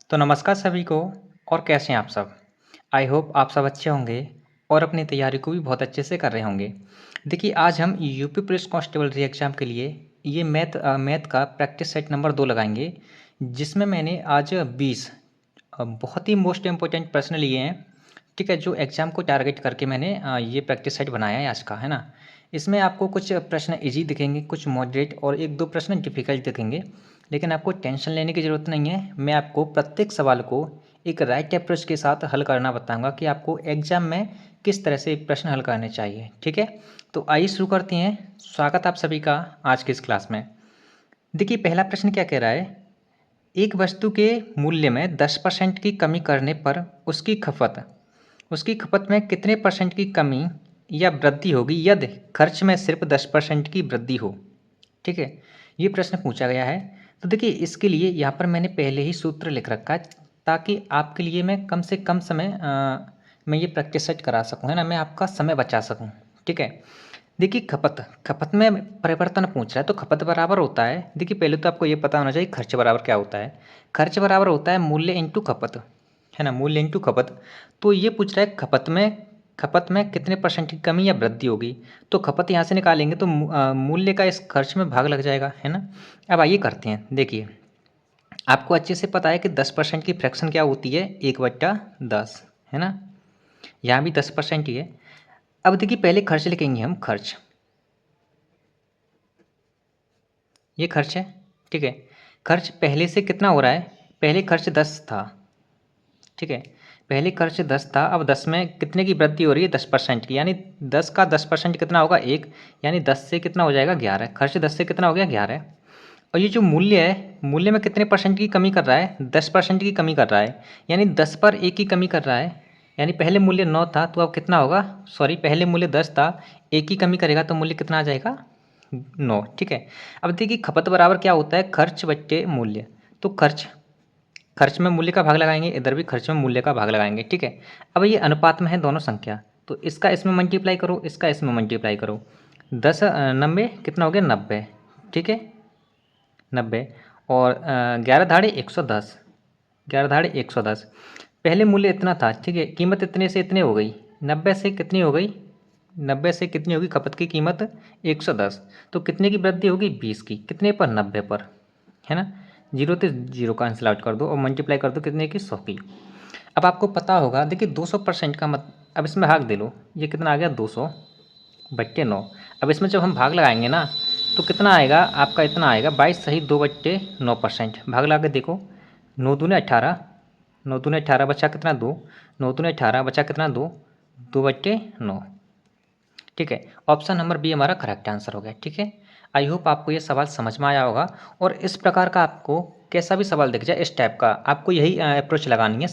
तो नमस्कार सभी को। और कैसे हैं आप सब? आई होप आप सब अच्छे होंगे और अपनी तैयारी को भी बहुत अच्छे से कर रहे होंगे। देखिए, आज हम यूपी पुलिस कांस्टेबल री एग्ज़ाम के लिए ये मैथ का प्रैक्टिस सेट नंबर 2 लगाएंगे, जिसमें मैंने आज 20 बहुत ही मोस्ट इम्पोर्टेंट प्रश्न लिए हैं। ठीक है, जो एग्ज़ाम को टारगेट करके मैंने ये प्रैक्टिस सेट बनाया है आज का, है ना? इसमें आपको कुछ प्रश्न ईज़ी दिखेंगे, कुछ मॉडरेट और 1-2 प्रश्न डिफ़िकल्ट दिखेंगे। लेकिन आपको टेंशन लेने की ज़रूरत नहीं है। मैं आपको प्रत्येक सवाल को एक राइट अप्रोच के साथ हल करना बताऊँगा कि आपको एग्ज़ाम में किस तरह से प्रश्न हल करने चाहिए, ठीक है? तो आइए शुरू करते हैं। स्वागत आप सभी का आज की इस क्लास में। देखिए, पहला प्रश्न क्या कह रहा है? एक वस्तु के मूल्य में 10% की कमी करने पर उसकी खपत में कितने परसेंट की कमी या वृद्धि होगी यदि खर्च में सिर्फ 10% की वृद्धि हो? ठीक है, ये प्रश्न पूछा गया है। तो देखिए, इसके लिए यहाँ पर मैंने पहले ही सूत्र लिख रखा है, ताकि आपके लिए मैं कम से कम समय मैं ये प्रैक्टिस सेट करा सकूँ, है ना? मैं आपका समय बचा सकूँ, ठीक है? देखिए, खपत में परिवर्तन पूछ रहा है, तो खपत बराबर होता है। देखिए, पहले तो आपको ये पता होना चाहिए खर्च बराबर क्या होता है। खर्च बराबर होता है मूल्य इंटू खपत, है ना? मूल्य इंटू खपत। तो ये पूछ रहा है खपत में कितने परसेंट की कमी या वृद्धि होगी। तो खपत यहाँ से निकालेंगे तो मूल्य का इस खर्च में भाग लग जाएगा, है ना? अब आइए करते हैं। देखिए, आपको अच्छे से पता है कि 10% की फ्रैक्शन क्या होती है, 1/10, है ना? यहाँ भी 10% ही है। अब देखिए, पहले खर्च लिखेंगे हम, खर्च। ये खर्च है, ठीक है? खर्च पहले से कितना हो रहा है? पहले खर्च 10 था, ठीक है? पहले खर्च 10 था, अब 10 में कितने की वृद्धि हो रही है? 10% की, यानी 10 का 10% कितना होगा? 1, यानी 10 से कितना हो जाएगा? 11। खर्च 10 से कितना हो गया? 11। और ये जो मूल्य है, मूल्य में कितने परसेंट की कमी कर रहा है? 10% की कमी कर रहा है, यानी 10 पर 1 की कमी कर रहा है। यानी पहले मूल्य 9 था, तो अब कितना होगा? सॉरी, पहले मूल्य 10 था, 1 की कमी करेगा तो मूल्य कितना आ जाएगा? 9, ठीक है? अब देखिए, खपत बराबर क्या होता है? खर्च बट्टे मूल्य। तो खर्च में मूल्य का भाग लगाएंगे, इधर भी खर्च में मूल्य का भाग लगाएंगे, ठीक है? अब ये अनुपात में है दोनों संख्या, तो इसका इसमें मल्टीप्लाई करो, इसका इसमें मल्टीप्लाई करो। 10 90 कितना हो गया? 90, ठीक है? 90 और 11 धाड़े 110, 11 धाड़े 110। पहले मूल्य इतना था, ठीक है? कीमत इतने से इतने हो गई, 90 से कितनी हो गई? 90 से कितनी होगी खपत की कीमत? 110। तो कितने की वृद्धि होगी? 20 की। कितने पर? 90 पर, है ना? जीरो से जीरो कैंसिल आउट कर दो और मल्टीप्लाई कर दो कितने की? 100 की। अब आपको पता होगा, देखिए 200% का मत, अब इसमें भाग दे लो, ये कितना आ गया? 200/9। अब इसमें जब हम भाग लगाएंगे ना, तो कितना आएगा आपका? इतना आएगा 22 सही 2/9%। भाग लगा के देखो, 9 दूने 18, 9 दूने 18 बचा कितना? 2, 9 दूने 18 बचा कितना? 2, 2/9, ठीक है? ऑप्शन नंबर बी हमारा करेक्ट आंसर हो गया, ठीक है? आई होप आपको ये सवाल समझ में आया होगा। और इस प्रकार का आपको कैसा भी सवाल दिख जाए इस टाइप का, आपको यही अप्रोच लगानी है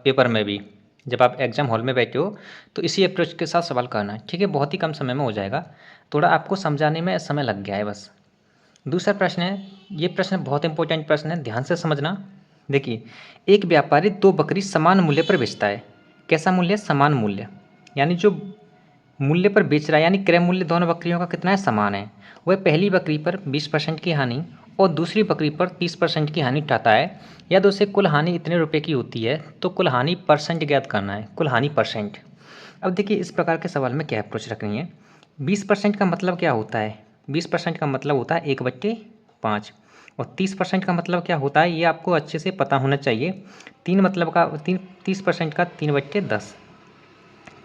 पेपर में भी। जब आप एग्जाम हॉल में बैठे हो तो इसी अप्रोच के साथ सवाल करना है, ठीक है? बहुत ही कम समय में हो जाएगा। थोड़ा आपको समझाने में समय लग गया है बस। दूसरा प्रश्न है, ये प्रश्न बहुत इंपॉर्टेंट प्रश्न है, ध्यान से समझना। देखिए, एक व्यापारी 2 बकरी समान मूल्य पर बेचता है। कैसा मूल्य? समान मूल्य, यानी जो मूल्य पर बेच रहा है, यानी क्रय मूल्य दोनों बकरियों का कितना है? समान है। वह पहली बकरी पर 20% की हानि और दूसरी बकरी पर 30% की हानि उठाता है। यदि उसे कुल हानि इतने रुपए की होती है, तो कुल हानि परसेंट ज्ञात करना है, कुल हानि परसेंट। अब देखिए, इस प्रकार के सवाल में क्या अप्रोच रखनी है। 20% का मतलब क्या होता है? 20% का मतलब होता है 1/5। और 30% का मतलब क्या होता है, ये आपको अच्छे से पता होना चाहिए। 30% का 3/10,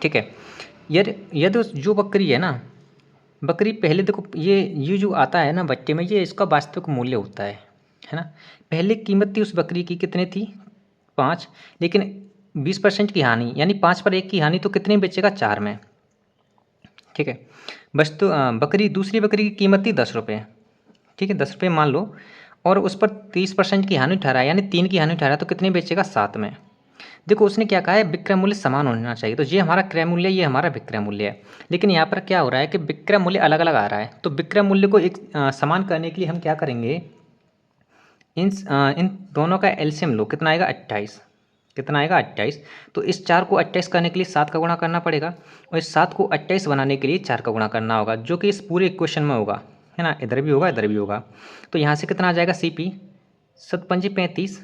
ठीक है? यदि यदि जो बकरी है ना, बकरी पहले देखो, ये जो आता है ना बट्टे में, ये इसका वास्तविक मूल्य होता है ना? पहले कीमत थी उस बकरी की कितने थी? 5, लेकिन 20% की हानि, यानी 5 पर 1 की हानि, तो कितने में बेचेगा? 4 में, ठीक है? बस तो बकरी, दूसरी बकरी की कीमत थी 10 रुपये, ठीक है? 10 रुपये मान लो, और उस पर 30% की हानि उठा रहा है, यानी 3 की हानि उठा रहा है, तो कितने बेचेगा? 7 में। देखो, उसने क्या कहा है? विक्रय मूल्य समान होना चाहिए, तो ये हमारा क्रय मूल्य, ये हमारा विक्रय मूल्य है। लेकिन यहाँ पर क्या हो रहा है कि विक्रय मूल्य अलग अलग आ रहा है, तो विक्रय मूल्य को एक समान करने के लिए हम क्या करेंगे? इन दोनों का एलसीएम लो, कितना आएगा? 28। कितना आएगा? 28। तो इस 4 को 28 करने के लिए 7 का गुणा करना पड़ेगा, और इस 7 को 28 बनाने के लिए 4 का गुणा करना होगा, जो कि इस पूरे इक्वेशन में होगा, है ना? इधर भी होगा, इधर भी होगा। तो यहाँ से कितना आ जाएगा? CP 7×5 = 35,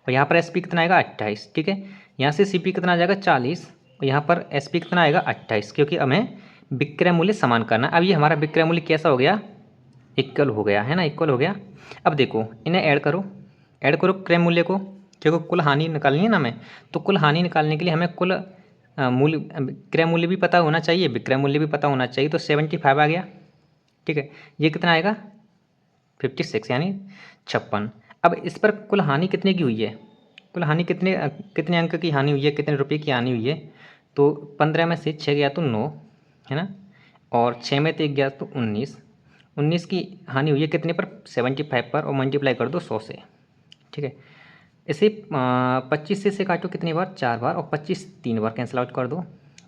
और यहाँ पर एस पी कितना आएगा 28, ठीक है। यहाँ से सी पी कितना आ जाएगा 40 और यहाँ पर एस पी कितना आएगा 28, क्योंकि हमें विक्रय मूल्य समान करना। अब ये हमारा विक्रय मूल्य कैसा हो गया, इक्वल हो गया है ना, इक्वल हो गया। अब देखो इन्हें ऐड करो क्रय मूल्य को, क्योंकि कुल हानि निकालनी है ना हमें। तो कुल हानि निकालने के लिए हमें कुल मूल्य क्रय मूल्य भी पता होना चाहिए, विक्रय मूल्य भी पता होना चाहिए। तो 75 आ गया, ठीक है। ये कितना आएगा 56 यानी 56। अब इस पर कुल हानि कितने की हुई है, कुल हानि कितने अंक की हानि हुई है, कितने रुपये की हानि हुई है। तो 15 में से 6 गया तो 9 है ना, और 6 में से 1 गया तो 19 की हानि हुई है कितने पर 75 पर, और मल्टीप्लाई कर दो 100 से, ठीक है। इसे 25 से काटो कितनी बार 4 बार, और 25 3 बार कैंसिल आउट कर दो,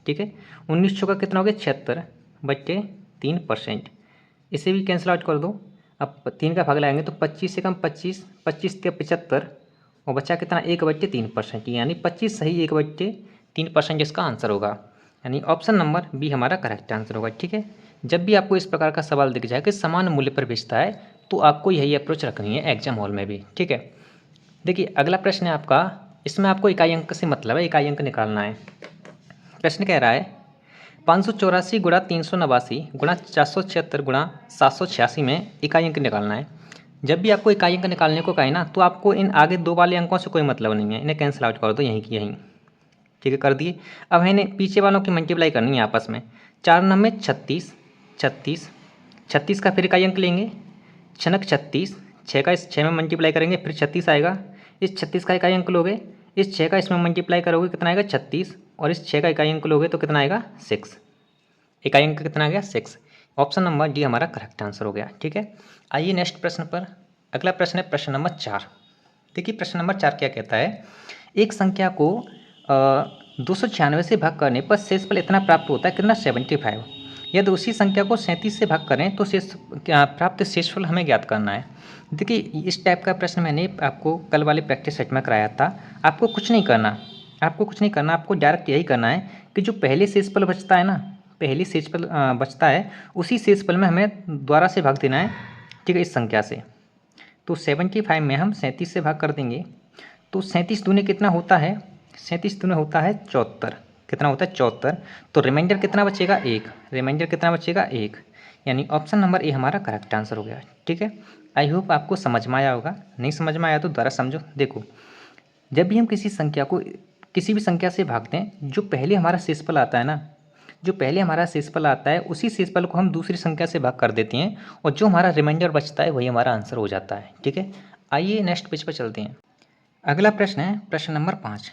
ठीक है। 19 चौका कितना हो गया 76 बट्टे 3%, इसे भी कैंसिल आउट कर दो। अब 3 का भाग लगाएंगे तो 25 से कम 25, 25 के 75, और बचा कितना 1/3%, यानी 25 सही 1/3% इसका आंसर होगा, यानी ऑप्शन नंबर बी हमारा करेक्ट आंसर होगा, ठीक है। जब भी आपको इस प्रकार का सवाल दिख जाए कि समान मूल्य पर बेचता है, तो आपको यही अप्रोच रखनी है एग्जाम हॉल में भी, ठीक है। देखिए अगला प्रश्न है आपका, इसमें आपको इकाई अंक से मतलब है, इकाई अंक निकालना है। प्रश्न कह रहा है 584 गुणा 389 गुणा 476 गुणा 786 में इकाई अंक निकालना है। जब भी आपको इकाई अंक निकालने को कहे ना, तो आपको इन आगे 2 वाले अंकों से कोई मतलब नहीं है, इन्हें कैंसिल आउट कर दो यहीं की यहीं, ठीक है, कर दिए। अब है इन्हें पीछे वालों की मल्टीप्लाई करनी है आपस में। 4 9 36, 36 का फिर इकाई अंक लेंगे, छनक 36, 6 का इस 6 में मल्टीप्लाई करेंगे फिर 36 आएगा। इस 36 का इकाई अंक लोगे, इस 6 का इसमें मल्टीप्लाई करोगे कितना आएगा 36, और इस 6 का इकाई अंक लोगे तो कितना आएगा 6, इकाई अंक कितना आ गया 6। ऑप्शन नंबर डी हमारा करेक्ट आंसर हो गया, ठीक है। आइए नेक्स्ट प्रश्न पर। अगला प्रश्न है प्रश्न नंबर 4। देखिए प्रश्न नंबर 4 क्या कहता है, एक संख्या को 296 से भाग करने पर शेषफल इतना प्राप्त होता है कितना 75। यदि उसी संख्या को 37 से भाग करें तो प्राप्त शेषफल हमें ज्ञात करना है। देखिए इस टाइप का प्रश्न मैंने आपको कल वाले प्रैक्टिस सेट में कराया था। आपको कुछ नहीं करना, आपको डायरेक्ट यही करना है कि जो पहले शेषफल बचता है ना, पहले शेषफल बचता है, उसी शेषफल में हमें द्वारा से भाग देना है, ठीक है, इस संख्या से। तो 75 में हम 37 से भाग कर देंगे, तो 37 दूने कितना होता है, 37 दूने होता है 74, कितना होता है 74। तो रिमाइंडर कितना बचेगा 1, रिमाइंडर कितना बचेगा 1, यानी ऑप्शन नंबर ए हमारा करेक्ट आंसर हो गया, ठीक है। आई होप आपको समझ में आया होगा, नहीं समझ में आया तो दोबारा समझो। देखो जब भी हम किसी संख्या को किसी भी संख्या से भागते हैं, जो पहले हमारा शेषफल आता है ना, जो पहले हमारा शेषफल आता है उसी शेषफल को हम दूसरी संख्या से भाग कर देते हैं, और जो हमारा रिमाइंडर बचता है वही हमारा आंसर हो जाता है, ठीक है। आइए नेक्स्ट पेज पर चलते हैं। अगला प्रश्न है प्रश्न नंबर 5।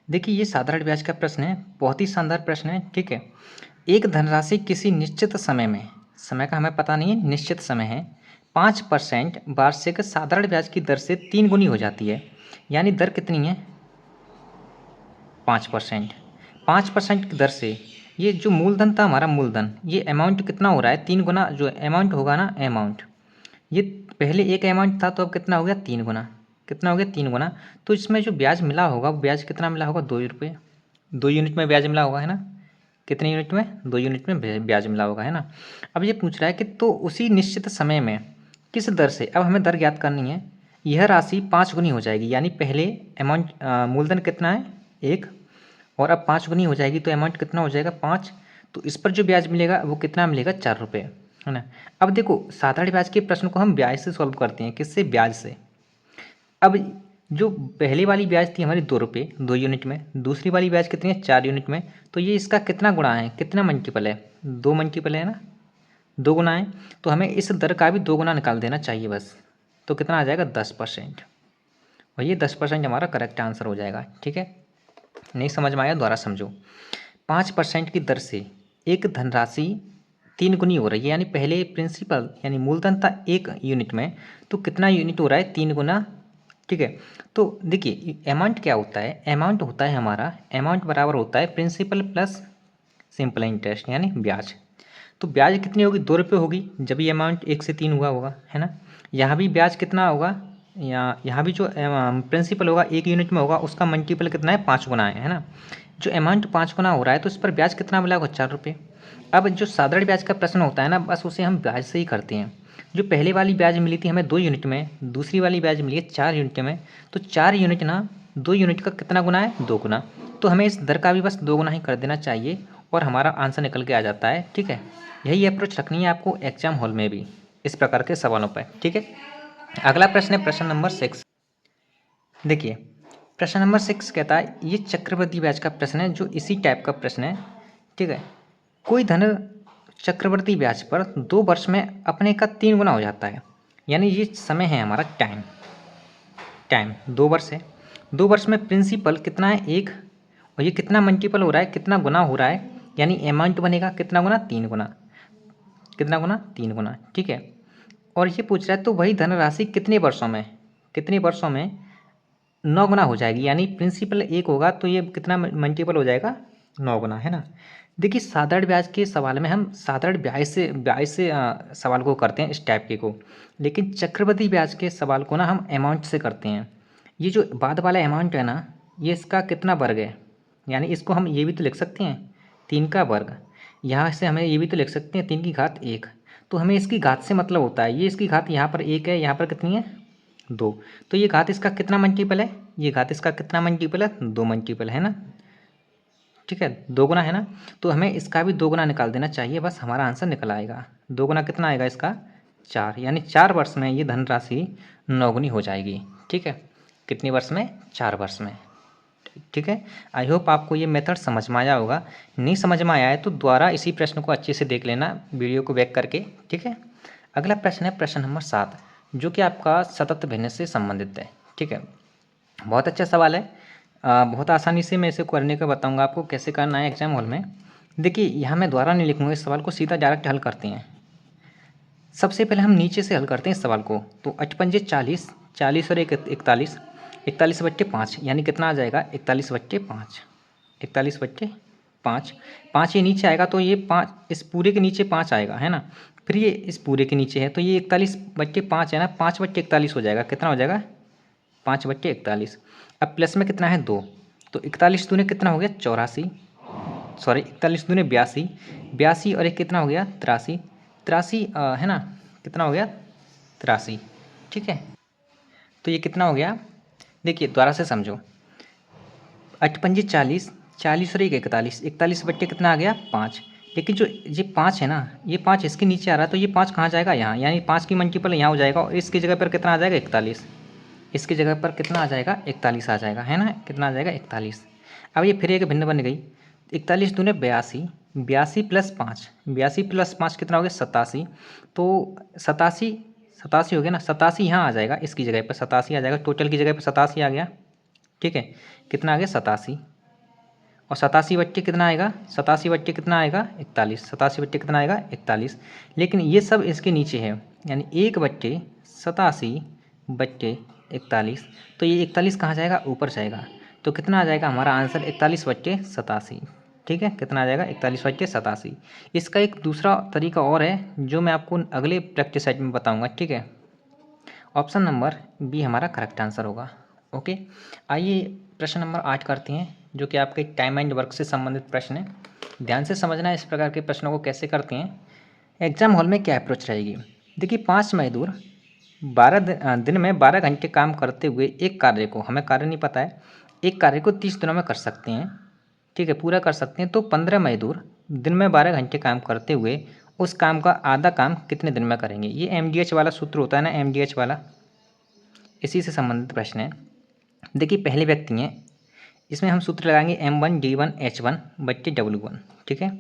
देखिए ये साधारण ब्याज का प्रश्न है, बहुत ही शानदार प्रश्न है, ठीक है। एक धनराशि किसी निश्चित समय में, समय का हमें पता नहीं है, निश्चित समय है, 5% वार्षिक साधारण ब्याज की दर से 3 गुनी हो जाती है। यानी दर कितनी है 5%, 5% की दर से ये जो मूलधन था हमारा मूलधन, ये अमाउंट कितना हो रहा है 3 गुना, जो अमाउंट होगा ना अमाउंट, ये पहले एक अमाउंट था तो अब कितना हो गया 3 गुना, कितना हो गया 3 गुना। तो इसमें जो ब्याज मिला होगा वो ब्याज कितना मिला होगा 2 रुपये, 2 यूनिट में ब्याज मिला होगा है ना, कितने यूनिट में 2 यूनिट में ब्याज मिला होगा है ना। अब ये पूछ रहा है कि तो उसी निश्चित समय में किस दर से, अब हमें दर ज्ञात करनी है, यह राशि 5 गुनी हो जाएगी। यानी पहले अमाउंट मूलधन कितना है 1, और अब 5 गुनी हो जाएगी तो अमाउंट कितना हो जाएगा 5। तो इस पर जो ब्याज मिलेगा वो कितना मिलेगा 4 रुपये, है ना। अब देखो साधारण ब्याज के प्रश्न को हम ब्याज से सॉल्व करते हैं, किससे ब्याज से। अब जो पहली वाली ब्याज थी हमारी 2 रुपये 2 यूनिट में, दूसरी वाली ब्याज कितनी है 4 यूनिट में, तो ये इसका कितना गुणा है, कितना मल्टीपल है 2 मल्टीपल है ना, 2 गुना है। तो हमें इस दर का भी 2 गुना निकाल देना चाहिए बस, तो कितना आ जाएगा 10%, और ये 10% हमारा करेक्ट आंसर हो जाएगा, ठीक है। नहीं समझ में आया दोबारा समझो। 5% की दर से एक धनराशि 3 गुनी हो रही है, यानी पहले प्रिंसिपल यानी मूलधन था 1 यूनिट में, तो कितना यूनिट हो रहा है 3 गुना, ठीक है। तो देखिए अमाउंट क्या होता है, अमाउंट होता है हमारा, अमाउंट बराबर होता है प्रिंसिपल प्लस सिंपल इंटरेस्ट यानी ब्याज। तो ब्याज कितनी होगी 2 रुपये होगी, जब ये अमाउंट 1 से 3 हुआ होगा है ना। यहाँ भी ब्याज कितना होगा, यहाँ भी जो प्रिंसिपल होगा 1 यूनिट में होगा, उसका मल्टीपल कितना है 5 गुना है ना। जो अमाउंट 5 गुना हो रहा है तो इस पर ब्याज कितना मिला होगा 4 रुपये। अब जो साधारण ब्याज का प्रश्न होता है ना, बस उसे हम ब्याज से ही करते हैं। जो पहले वाली ब्याज मिली थी हमें 2 यूनिट में, दूसरी वाली ब्याज मिली है 4 यूनिट में, तो 4 यूनिट ना 2 यूनिट का कितना गुना है, 2 गुना। तो हमें इस दर का भी बस 2 गुना ही कर देना चाहिए और हमारा आंसर निकल के आ जाता है। ठीक है, यही अप्रोच रखनी है आपको एग्जाम हॉल में भी इस प्रकार के सवालों पर। ठीक है, अगला प्रश्न है प्रश्न नंबर 6। देखिए प्रश्न नंबर 6 कहता है, ये चक्रवृद्धि ब्याज का प्रश्न है, जो इसी टाइप का प्रश्न है। ठीक है, कोई धन चक्रवृद्धि ब्याज पर 2 वर्ष में अपने का 3 गुना हो जाता है। यानी ये समय है हमारा टाइम 2 वर्ष है। 2 वर्ष में प्रिंसिपल कितना है, 1, और ये कितना मल्टीपल हो रहा है, कितना गुना हो रहा है, यानी अमाउंट बनेगा कितना गुना, 3 गुना। कितना गुना, 3 गुना। ठीक है, और ये पूछ रहा है तो वही धनराशि कितने वर्षों में, 9 गुना हो जाएगी। यानी प्रिंसिपल 1 होगा तो ये कितना मल्टीपल हो जाएगा, 9 गुना, है ना। देखिए साधारण ब्याज के सवाल में हम साधारण ब्याज से सवाल को करते हैं इस टाइप के को, लेकिन चक्रवृद्धि ब्याज के सवाल को ना हम अमाउंट से करते हैं। ये जो बाद वाला अमाउंट है ना, ये इसका कितना वर्ग है, यानी इसको हम ये भी तो लिख सकते हैं 3 का वर्ग। यहाँ से हमें ये भी तो लिख सकते हैं 3 की घात 1। तो हमें इसकी घात से मतलब होता है, ये इसकी घात यहाँ पर 1 है, यहाँ पर कितनी है, 2। तो ये घात इसका कितना मल्टीपल है, ये घात इसका कितना मल्टीपल है, 2 मल्टीपल, है ना। ठीक है, 2 गुना है ना, तो हमें इसका भी 2 गुना निकाल देना चाहिए, बस हमारा आंसर निकल आएगा। 2 गुना कितना आएगा इसका, 4। यानी 4 वर्ष में ये धनराशि 9 गुनी हो जाएगी। ठीक है, कितने वर्ष में, 4 वर्ष में। ठीक है, आई होप आपको ये मेथड समझ में आया होगा। नहीं समझ में आया है तो दोबारा इसी प्रश्न को अच्छे से देख लेना वीडियो को बैक करके। ठीक है, अगला प्रश्न है प्रश्न नंबर 7, जो कि आपका सतत भिन्न से संबंधित है। ठीक है, बहुत अच्छा सवाल है, बहुत आसानी से मैं इसे करने का बताऊंगा आपको कैसे करना है एग्जाम हॉल में। देखिए यहाँ मैं दोबारा नहीं लिखूंगा, इस सवाल को सीधा डायरेक्ट हल करते हैं। सबसे पहले हम नीचे से हल करते हैं इस सवाल को। तो 8 पंजे 40, 40 और 41, 41 बट्टे 5, यानी कितना आ जाएगा, 41 बट्टे 5, 41 बट्टे 5। 5 ये नीचे आएगा तो ये 5 इस पूरे के नीचे 5 आएगा, है ना। फिर ये इस पूरे के नीचे है तो ये 41 बट्टे 5 है ना, 5 बट्टे 41 हो जाएगा। कितना हो जाएगा, 5 बट्टे 41। अब प्लस में कितना है, 2, तो 41 दूने कितना हो गया, 84, सॉरी 41 दूने 82, 82 और एक कितना हो गया, 83, 83 है ना, कितना हो गया, 83। ठीक है, तो ये कितना हो गया, देखिए दोबारा से समझो। 8 पंजे 40, 40 और एक 41, 41 बट्टे कितना आ गया, 5। लेकिन जो ये 5 है ना, ये 5 इसके नीचे आ रहा है तो ये 5 कहाँ जाएगा, यहाँ, यानी 5 की मल्टीपल यहाँ हो जाएगा और इसकी जगह पर कितना आ जाएगा, 41। इसकी जगह पर कितना आ जाएगा, 41 आ जाएगा, है ना, कितना आ जाएगा, 41। अब ये फिर एक भिन्न बन गई, 41 दूने 82, 82 प्लस 5, 82 प्लस 5 कितना हो गया, 87। तो 87 हो गया ना, 87 यहाँ आ जाएगा, इसकी जगह पर 87 आ जाएगा, टोटल की जगह पर 87 आ गया। ठीक है, कितना आ गया, 87, और 87 बट्टे कितना आएगा, 87 बट्टे कितना आएगा, 41, 87 बट्टे कितना आएगा, 41। लेकिन ये सब इसके नीचे है, यानी 1 बट्टे 87 बट्टे 41, तो ये 41 कहाँ जाएगा, ऊपर जाएगा। तो कितना आ जाएगा हमारा आंसर, 41 बट्टे 87। ठीक है, कितना आ जाएगा, 41 बट्टे 87। इसका एक दूसरा तरीका और है जो मैं आपको अगले प्रैक्टिस सेट में बताऊँगा। ठीक है, ऑप्शन नंबर बी हमारा करेक्ट आंसर होगा। ओके, आइए प्रश्न नंबर 8 करते हैं, जो कि आपके टाइम एंड वर्क से संबंधित प्रश्न है। ध्यान से समझना इस प्रकार के प्रश्नों को कैसे करते हैं। एग्जाम हॉल में क्या अप्रोच रहेगी। देखिए 5 मजदूर 12 दिन में 12 घंटे काम करते हुए एक कार्य को, हमें कार्य नहीं पता है, एक कार्य को 30 दिनों में कर सकते हैं। ठीक है, पूरा कर सकते हैं। तो 15 मजदूर दिन में 12 घंटे काम करते हुए उस काम का आधा काम कितने दिन में करेंगे। ये MDH वाला सूत्र होता है ना, MDH वाला, इसी से संबंधित प्रश्न है। देखिए पहले व्यक्ति हैं, इसमें हम सूत्र लगाएंगे M1D1H1 बट्टे W1। ठीक है,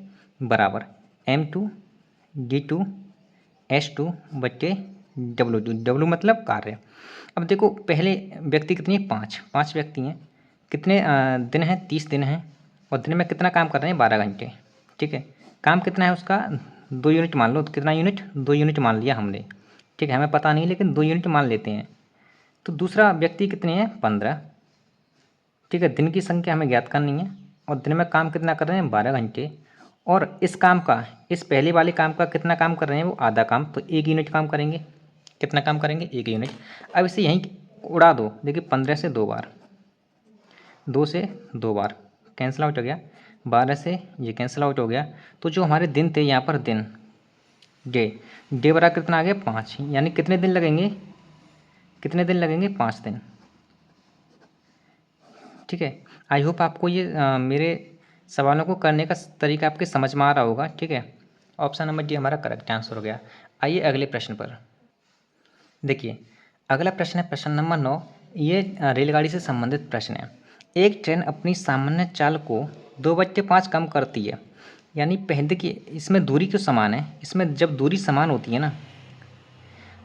बराबर M2D2H2 बट्टे W2, W मतलब कार्य। अब देखो पहले व्यक्ति कितनी है, 5 व्यक्ति हैं, कितने दिन हैं, 30 दिन हैं, और दिन में कितना काम कर रहे हैं, 12 घंटे। ठीक है, काम कितना है उसका, 2 यूनिट मान लो, तो कितना यूनिट, 2 यूनिट मान लिया हमने। ठीक है, हमें पता नहीं लेकिन 2 यूनिट मान लेते हैं। तो दूसरा व्यक्ति कितने हैं, 15। ठीक है, दिन की संख्या हमें ज्ञात करनी है, और दिन में काम कितना कर रहे हैं, 12 घंटे, और इस काम का, इस पहले वाले काम का कितना काम कर रहे हैं, वो आधा काम, तो 1 यूनिट काम करेंगे। कितना काम करेंगे, 1 यूनिट। अब इसे यहीं उड़ा दो, देखिए 15 से 2 बार, 2 से 2 बार कैंसिल आउट हो गया, 12 से ये कैंसिल आउट हो गया। तो जो हमारे दिन थे यहाँ पर दिन डे। डे बराबर कितना आ गया 5, यानी कितने दिन लगेंगे, कितने दिन लगेंगे 5 दिन। ठीक है, आई होप आपको ये मेरे सवालों को करने का तरीका आपके समझ में आ रहा होगा। ठीक है, ऑप्शन नंबर डी हमारा करेक्ट आंसर हो गया। आइए अगले प्रश्न पर। देखिए अगला प्रश्न है प्रश्न नंबर 9। ये रेलगाड़ी से संबंधित प्रश्न है। एक ट्रेन अपनी सामान्य चाल को 2/5 कम करती है, यानी पहले देखिए इसमें दूरी क्यों समान है, इसमें जब दूरी समान होती है ना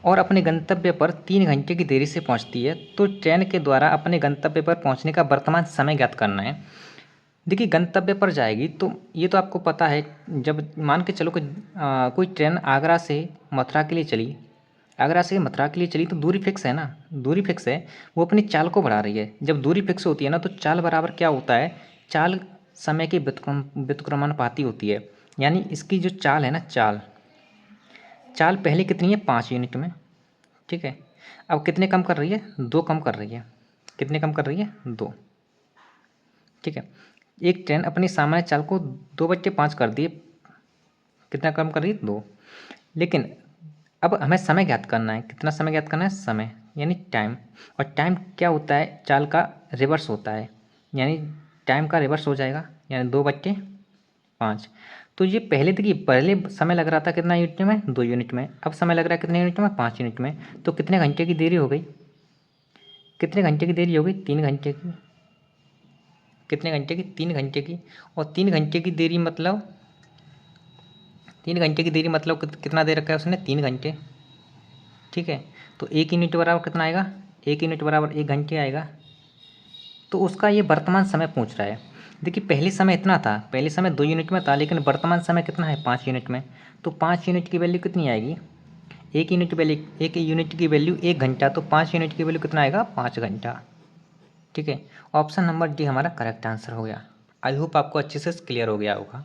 और अपने गंतव्य पर 3 घंटे की देरी से पहुंचती है, तो ट्रेन के द्वारा अपने गंतव्य पर पहुंचने का वर्तमान समय ज्ञात करना है। देखिए गंतव्य पर जाएगी तो ये तो आपको पता है, जब मान के चलो कि कोई ट्रेन आगरा से मथुरा के लिए चली, आगरा से मथुरा के लिए चली तो दूरी फिक्स है ना, दूरी फिक्स है, वो अपनी चाल को बढ़ा रही है। जब दूरी फिक्स होती है ना तो चाल बराबर क्या होता है, चाल समय के व्युत्क्रमानुपाती होती है। यानी इसकी जो चाल है ना, चाल पहले कितनी है 5 यूनिट में। ठीक है, अब कितने कम कर रही है, 2 कम कर रही है। कितने कम कर रही है, 2। ठीक है, एक ट्रेन अपनी सामान्य चाल को 2/5 कर दिए, कितना कम कर रही है, 2। लेकिन अब हमें समय ज्ञात करना है, कितना समय ज्ञात करना है, समय यानी टाइम। और टाइम क्या होता है, चाल का रिवर्स होता है, यानी टाइम का रिवर्स हो जाएगा, यानी 2/5। तो ये पहले देखिए, पहले समय लग रहा था कितना यूनिट में, 2 यूनिट में, अब समय लग रहा है कितने यूनिट में, 5 यूनिट में। तो कितने घंटे की देरी हो गई, कितने घंटे की देरी हो गई, 3 घंटे की। कितने घंटे की, 3 घंटे की। और 3 घंटे की देरी मतलब 3 घंटे की देरी मतलब कितना दे रखा है उसने, 3 घंटे। ठीक है, तो 1 यूनिट बराबर कितना आएगा, 1 यूनिट बराबर 1 घंटे आएगा। तो उसका ये वर्तमान समय पूछ रहा है। देखिए पहले समय इतना था, पहले समय 2 यूनिट में था, लेकिन वर्तमान समय कितना है, 5 यूनिट में। तो 5 यूनिट की वैल्यू कितनी आएगी, 1 यूनिट वैल्यू, 1 यूनिट की वैल्यू 1 घंटा, तो 5 यूनिट की वैल्यू कितना आएगा, 5 घंटा। ठीक है, ऑप्शन नंबर डी हमारा करेक्ट आंसर हो गया। आई होप आपको अच्छे से क्लियर हो गया होगा।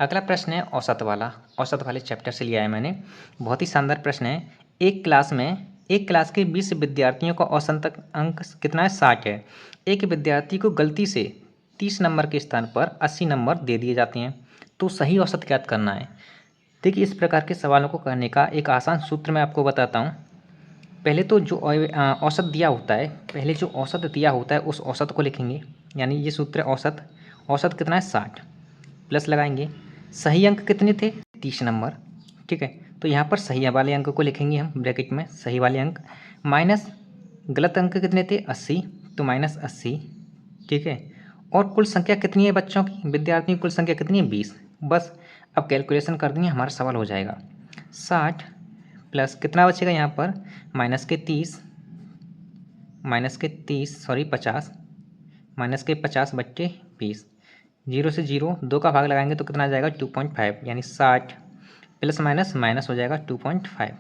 अगला प्रश्न है औसत वाला, औसत वाले चैप्टर से लिया है मैंने। बहुत ही शानदार प्रश्न है। एक क्लास के 20 विद्यार्थियों का औसत अंक कितना है, 60 है। एक विद्यार्थी को गलती से 30 नंबर के स्थान पर 80 नंबर दे दिए जाते हैं, तो सही औसत ज्ञात करना है। देखिए इस प्रकार के सवालों को करने का एक आसान सूत्र मैं आपको बताता हूँ। पहले तो जो औसत दिया होता है, पहले जो औसत दिया होता है उस औसत को लिखेंगे, यानी ये सूत्र है औसत। औसत कितना है, 60, प्लस लगाएंगे। सही अंक कितने थे, 30 नंबर। ठीक है, तो यहाँ पर सही वाले अंक को लिखेंगे हम ब्रैकेट में, सही वाले अंक, माइनस गलत अंक कितने थे, 80, तो माइनस 80। ठीक है, और कुल संख्या कितनी है बच्चों की, विद्यार्थियों की कुल संख्या कितनी है, 20। बस अब कैलकुलेशन कर देंगे, हमारा सवाल हो जाएगा। 60 प्लस कितना बचेगा यहाँ पर, माइनस के 30, सॉरी 50, माइनस के 50 बट्टे 20। 0 से 0 2 का भाग लगाएंगे तो कितना आ जाएगा, 2.5, यानी 60 प्लस माइनस माइनस हो जाएगा 2.5।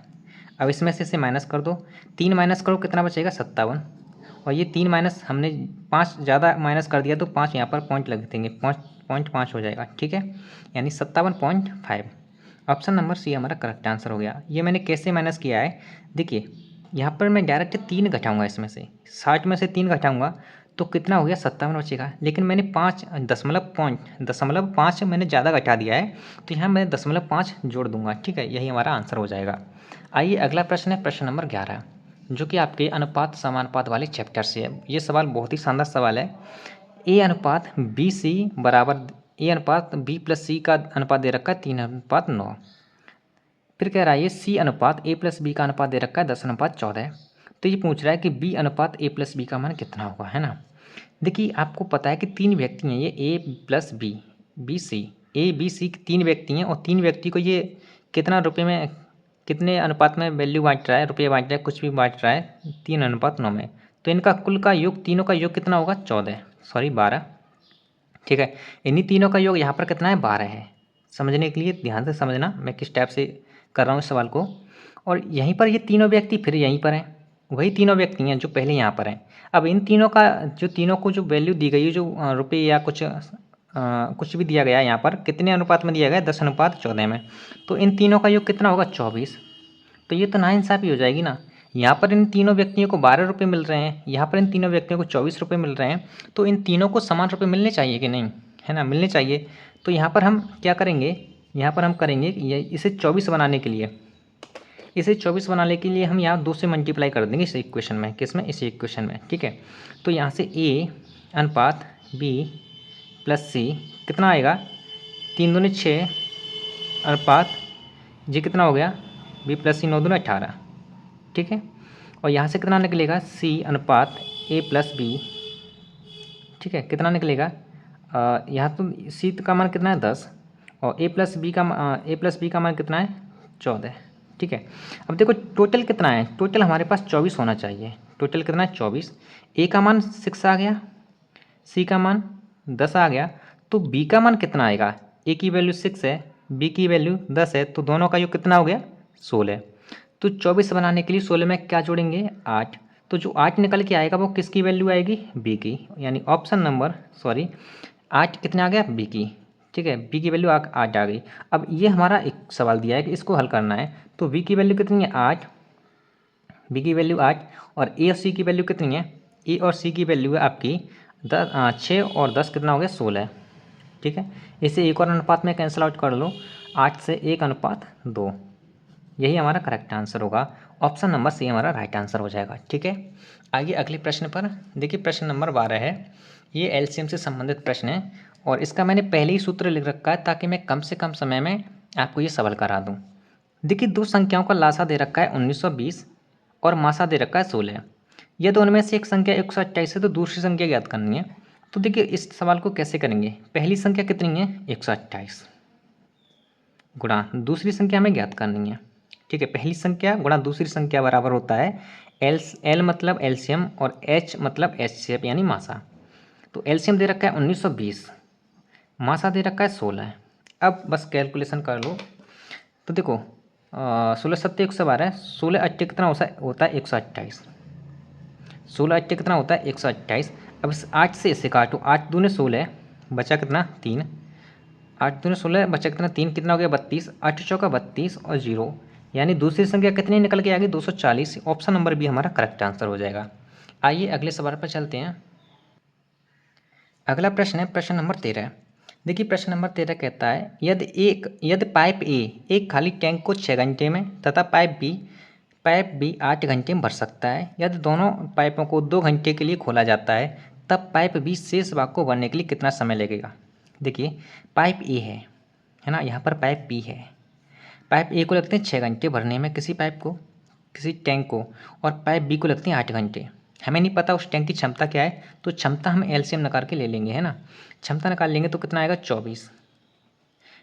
अब इसमें से इसे माइनस कर दो, 3 माइनस करो कितना बचेगा, 57। और ये 3 माइनस हमने 5 ज़्यादा माइनस कर दिया तो 5 यहाँ पर पॉइंट लग देंगे, 5.5 हो जाएगा। ठीक है, यानी 57.5। ऑप्शन नंबर सी हमारा करेक्ट आंसर हो गया। ये मैंने कैसे माइनस किया है, देखिए यहाँ पर मैं डायरेक्ट 3 घटाऊँगा, इसमें से 60 में से 3 घटाऊँगा तो कितना हो गया, 57 बचेगा। लेकिन मैंने 5 दशमलव 5 मैंने ज़्यादा घटा दिया है, तो यहाँ मैं 0.5 जोड़ दूंगा। ठीक है, यही हमारा आंसर हो जाएगा। आइए अगला प्रश्न है प्रश्न नंबर 11, जो कि आपके अनुपात समानुपात वाले चैप्टर से है। ये सवाल बहुत ही शानदार सवाल है। ए अनुपात बी प्लस सी का अनुपात दे रखा है 3:9। फिर कह रहा है ये सी अनुपात ए प्लस बी का अनुपात दे रखा है 10:14। तो ये पूछ रहा है कि बी अनुपात ए प्लस बी का मान कितना होगा, है ना। देखिए आपको पता है कि 3 व्यक्ति हैं, ये A plus B, B C, A B C 3 व्यक्ति हैं, और 3 व्यक्ति को ये कितना रुपये में, कितने अनुपात में वैल्यू बांट रहा है, रुपये बांट रहा है, कुछ भी बांट रहा है, 3:9 में। तो इनका कुल का योग, तीनों का योग कितना होगा, 12। ठीक है, इन्हीं तीनों का योग यहाँ पर कितना है, 12 है। समझने के लिए ध्यान से समझना मैं किस टाइप से कर रहा हूँ इस सवाल को। और यहीं पर ये तीनों व्यक्ति फिर यहीं पर हैं, वही तीनों व्यक्ति हैं जो पहले यहाँ पर हैं। अब इन तीनों का जो तीनों को जो वैल्यू दी गई है, जो रुपये या कुछ भी दिया गया है, यहाँ पर कितने अनुपात में दिया गया है, 10:14 में। तो इन तीनों का योग कितना होगा, 24। तो ये तो नाइंसाफ़ी हो जाएगी ना। यहाँ पर इन तीनों व्यक्तियों को 12 रुपये मिल रहे हैं, यहाँ पर इन तीनों व्यक्तियों को 24 रुपये मिल रहे हैं, तो इन तीनों को समान रुपये मिलने चाहिए कि नहीं, है ना, मिलने चाहिए। तो यहाँ पर हम क्या करेंगे, यहाँ पर हम करेंगे ये इसे 24 बनाने के लिए, इसे 24 बनाने के लिए हम यहाँ 2 से मल्टीप्लाई कर देंगे इस इक्वेशन में, किसमें, इस इक्वेशन में, ठीक है। तो यहाँ से a अनुपात b प्लस c कितना आएगा, 3 दूनी 6 अनुपात जी कितना हो गया, b प्लस सी 9 दूनी 18, ठीक है। और यहाँ से कितना निकलेगा, c अनुपात a प्लस b, ठीक है, कितना निकलेगा, यहाँ तो c का मान कितना है 10 और a प्लस बी का मान कितना है 14, ठीक है। अब देखो टोटल कितना है, टोटल हमारे पास 24 होना चाहिए, टोटल कितना है 24, a का मान 6 आ गया, c का मान 10 आ गया, तो b का मान कितना आएगा, a की वैल्यू 6 है, b की वैल्यू 10 है, तो दोनों का योग कितना हो गया 16। तो 24 बनाने के लिए 16 में क्या जोड़ेंगे 8, तो जो 8 निकल के आएगा वो किसकी वैल्यू आएगी, बी की, यानी ऑप्शन नंबर 8 कितना आ गया बी की, ठीक है, बी की वैल्यू 8 आ गई। अब ये हमारा एक सवाल दिया है कि इसको हल करना है, तो बी की वैल्यू कितनी है 8, बी की वैल्यू 8 और ए और सी की वैल्यू कितनी है, ए और सी की वैल्यू है आपकी 6 और 10 कितना हो गया 16, ठीक है। इसे एक और अनुपात में कैंसिल आउट कर लो, 8 से 1 अनुपात 2, यही हमारा करेक्ट आंसर होगा, ऑप्शन नंबर सी हमारा राइट आंसर हो जाएगा, ठीक है। आगे अगले प्रश्न पर देखिए, प्रश्न नंबर 12 है, ये एलसीएम से संबंधित प्रश्न है और इसका मैंने पहले ही सूत्र लिख रखा है ताकि मैं कम से कम समय में आपको ये सवाल करा दूँ। देखिए दो संख्याओं का लासा दे रखा है 1920 और मासा दे रखा है 16, ये दोनों में से एक संख्या 128 है तो दूसरी संख्या ज्ञात करनी है। तो देखिए इस सवाल को कैसे करेंगे, पहली संख्या कितनी है 128 गुणा दूसरी संख्या हमें ज्ञात करनी है, ठीक है। पहली संख्या गुणा दूसरी संख्या बराबर होता है एल मतलब एलसीएम और एच मतलब एचसीएफ यानी मासा। तो एलसीएम दे रखा है 1920, मासा दे रखा है 16। अब बस कैलकुलेशन कर लो, तो देखो 16 सत्ते 112, 16 अट्टे कितना होता है 128, 16 अट्टे कितना होता है 128। अब इस 8 से इसे काटो, 8 दूने 16 बचा कितना 3, 8 दूने 16 बचा कितना 3, कितना हो गया 32, 8 चौका 32 और 0, यानी दूसरी संख्या कितनी निकल के आ गई 240, ऑप्शन नंबर बी हमारा करेक्ट आंसर हो जाएगा। आइए अगले सवाल पर चलते हैं। अगला प्रश्न है प्रश्न नंबर 13। देखिए प्रश्न नंबर 13 कहता है यदि पाइप ए एक खाली टैंक को 6 घंटे में तथा पाइप बी 8 घंटे में भर सकता है, यदि दोनों पाइपों को 2 घंटे के लिए खोला जाता है तब पाइप बी शेष भाग को भरने के लिए कितना समय लगेगा। देखिए पाइप ए है ना, यहाँ पर पाइप बी है, पाइप ए को लगते हैं 6 घंटे भरने में किसी टैंक को, और पाइप बी को लगते हैं 8 घंटे। हमें नहीं पता उस टैंक की क्षमता क्या है, तो क्षमता हम एलसीएम निकाल के ले लेंगे, है ना। क्षमता निकाल लेंगे तो कितना आएगा 24,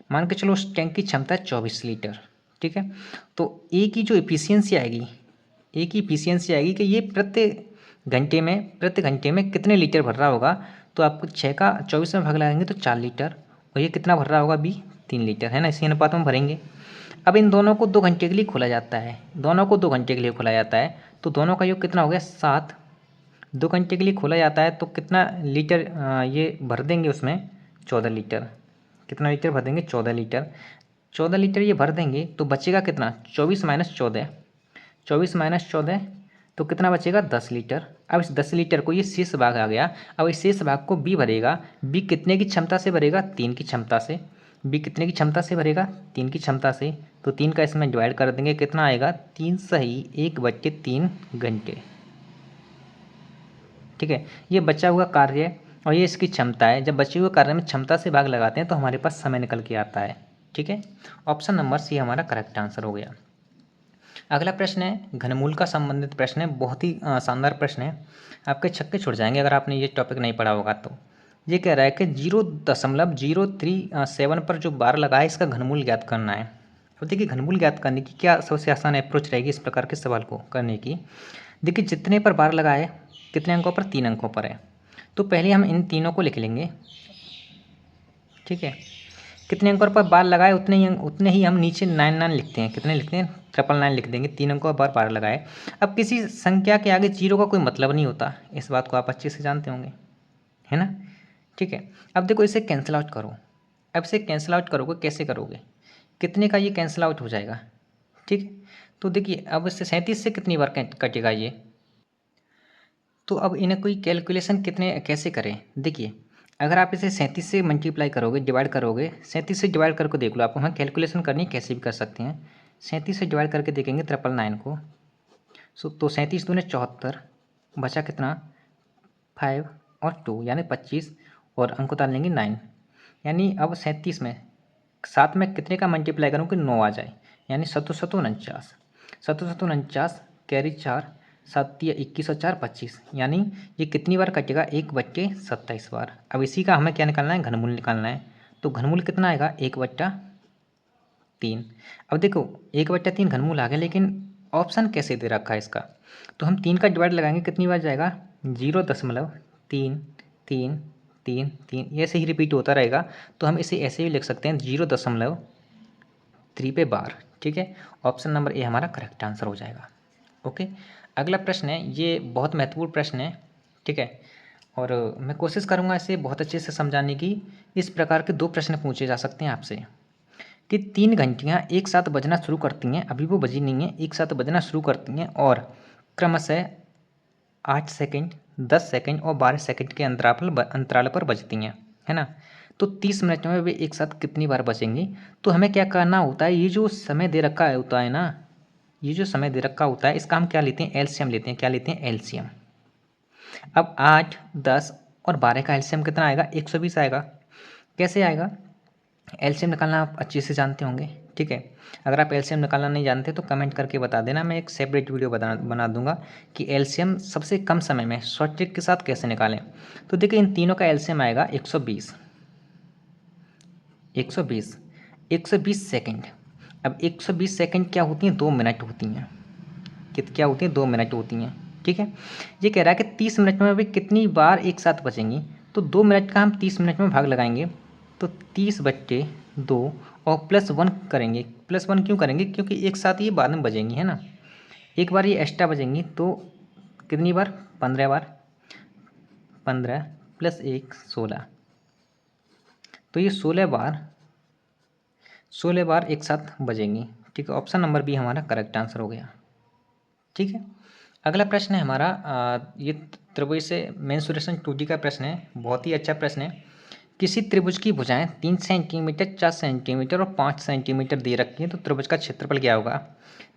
मान के चलो उस टैंक की क्षमता है 24 लीटर, ठीक है। तो ए की जो इफिशियंसी आएगी, कि ये प्रति घंटे में कितने लीटर भर रहा होगा, तो आपको 6 का 24 में भाग लगाएंगे तो 4 लीटर, और ये कितना भर रहा होगा बी 3 लीटर, है ना, इसी अनुपात में भरेंगे। अब इन दोनों को 2 घंटे के लिए खोला जाता है, तो दोनों का योग कितना हो गया 7, 2 घंटे के लिए खोला जाता है तो कितना लीटर ये भर देंगे उसमें 14 लीटर, कितना लीटर भर देंगे 14 लीटर, 14 लीटर ये भर देंगे तो बचेगा कितना 24 माइनस 14 तो कितना बचेगा 10 लीटर। अब इस 10 लीटर को ये शेष भाग आ गया, अब इस शेष भाग को बी भरेगा, बी कितने की क्षमता से भरेगा 3 की क्षमता से, बी कितने की क्षमता से भरेगा 3 की क्षमता से, तो 3 का इसमें डिवाइड कर देंगे, कितना आएगा 3 सही 1/3 घंटे, ठीक है। ये बचा हुआ कार्य और ये इसकी क्षमता है, जब बचे हुए कार्य में क्षमता से भाग लगाते हैं तो हमारे पास समय निकल के आता है, ठीक है। ऑप्शन नंबर सी हमारा करेक्ट आंसर हो गया। अगला प्रश्न है घनमूल का संबंधित प्रश्न है, बहुत ही शानदार प्रश्न है, आपके छक्के छुड़ जाएंगे अगर आपने ये टॉपिक नहीं पढ़ा होगा। तो ये कह रहा है कि 0.037 पर जो बार लगा है इसका घनमूल ज्ञात करना है। अब देखिए घनमूल ज्ञात करने की क्या सबसे आसान अप्रोच रहेगी इस प्रकार के सवाल को करने की। देखिए जितने पर बार लगा है कितने अंकों पर 3 अंकों पर है, तो पहले हम इन तीनों को लिख लेंगे, ठीक है। कितने अंकों पर बार लगाए उतने ही हम नीचे 99 लिखते हैं, कितने लिखते हैं 999 लिख देंगे, 3 अंकों पर बार लगाए। अब किसी संख्या के आगे 0 का कोई मतलब नहीं होता, इस बात को आप अच्छे से जानते होंगे, है ना, ठीक है। अब देखो इसे कैंसिल आउट करो, अब इसे कैंसिल आउट करोगे कैसे करोगे, कितने का ये कैंसिल आउट हो जाएगा, ठीक। तो देखिए अब इससे 37 से कितनी बार कटेगा ये, तो अब इन्हें कोई कैलकुलेशन कैसे करें। देखिए अगर आप इसे 37 से मल्टीप्लाई करोगे, डिवाइड करोगे, 37 से डिवाइड करके देख लो, आपको हमें कैलकुलेशन करनी कैसे भी कर सकते हैं। 37 से डिवाइड करके देखेंगे 999 को, तो 37 दूने 74, बचा कितना 5 और 2 यानी 25, और अंक उतार लेंगे 9, यानी अब 37 में 7 में कितने का मल्टीप्लाई करूँ कि 9 आ जाए, यानी 7 7 49, 7 7 49 कैरी 4, 7 या 21 और 4 25, यानी ये कितनी बार कटेगा 1/27 बार। अब इसी का हमें क्या निकालना है, घनमूल निकालना है। तो घनमूल कितना आएगा 1/3। अब देखो 1/3 घनमूल आ गया, लेकिन ऑप्शन कैसे दे रखा है इसका, तो हम 3 का डिवाइड लगाएंगे कितनी बार जाएगा 0.3 3 3 3, ऐसे ही रिपीट होता रहेगा। तो हम इसे ऐसे ही लिख सकते हैं 0.3 पे बार। ठीक है, ऑप्शन नंबर ए हमारा करेक्ट आंसर हो जाएगा। ओके, अगला प्रश्न है, ये बहुत महत्वपूर्ण प्रश्न है। ठीक है, और मैं कोशिश करूँगा इसे बहुत अच्छे से समझाने की। इस प्रकार के 2 प्रश्न पूछे जा सकते हैं आपसे कि 3 घंटियाँ एक साथ बजना शुरू करती हैं, अभी वो बजी नहीं है, एक साथ बजना शुरू करती हैं और क्रमशः 8 सेकंड, 10 सेकंड और 12 सेकंड के अंतराल पर बजती हैं, है ना। तो 30 मिनट में वे एक साथ कितनी बार बजेंगी। तो हमें क्या करना होता है, ये जो समय दे रखा होता है ना, ये जो समय दे रखा होता है, इसका हम क्या लेते हैं, एलसीएम लेते हैं। क्या लेते हैं, एलसीएम। अब 8, 10 और 12 का एलसीएम कितना आएगा, 120 आएगा। कैसे आएगा, एलसीएम निकालना आप अच्छे से जानते होंगे। ठीक है, अगर आप एलसीएम निकालना नहीं जानते तो कमेंट करके बता देना, मैं एक सेपरेट वीडियो बना दूंगा कि एलसीएम सबसे कम समय में शॉर्ट ट्रिक के साथ कैसे निकालें। तो देखिए इन तीनों का एलसीएम आएगा 120, 120, 120 सेकंड। अब 120 सेकंड क्या होती हैं, 2 मिनट होती हैं। क्या होती हैं, 2 मिनट होती हैं। ठीक है, ये कह रहा है कि 30 मिनट में वे कितनी बार एक साथ बचेंगी। तो 2 मिनट का हम 30 मिनट में भाग लगाएंगे, तो 30/2 और +1 करेंगे। +1 क्यों करेंगे, क्योंकि एक साथ ये बाद में बजेंगी, है ना। एक बार ये एक्स्ट्रा बजेंगी तो कितनी बार, 15 बार, 15 + 1 16, तो ये 16 बार एक साथ बजेंगी। ठीक है, ऑप्शन नंबर बी हमारा करेक्ट आंसर हो गया। ठीक है, अगला प्रश्न है हमारा ये त्रिभुज से मेंसुरेशन 2D का प्रश्न है, बहुत ही अच्छा प्रश्न है। किसी त्रिभुज की भुजाएं 3 सेंटीमीटर, 4 सेंटीमीटर और 5 सेंटीमीटर दे रखी हैं, तो त्रिभुज का क्षेत्रफल क्या होगा।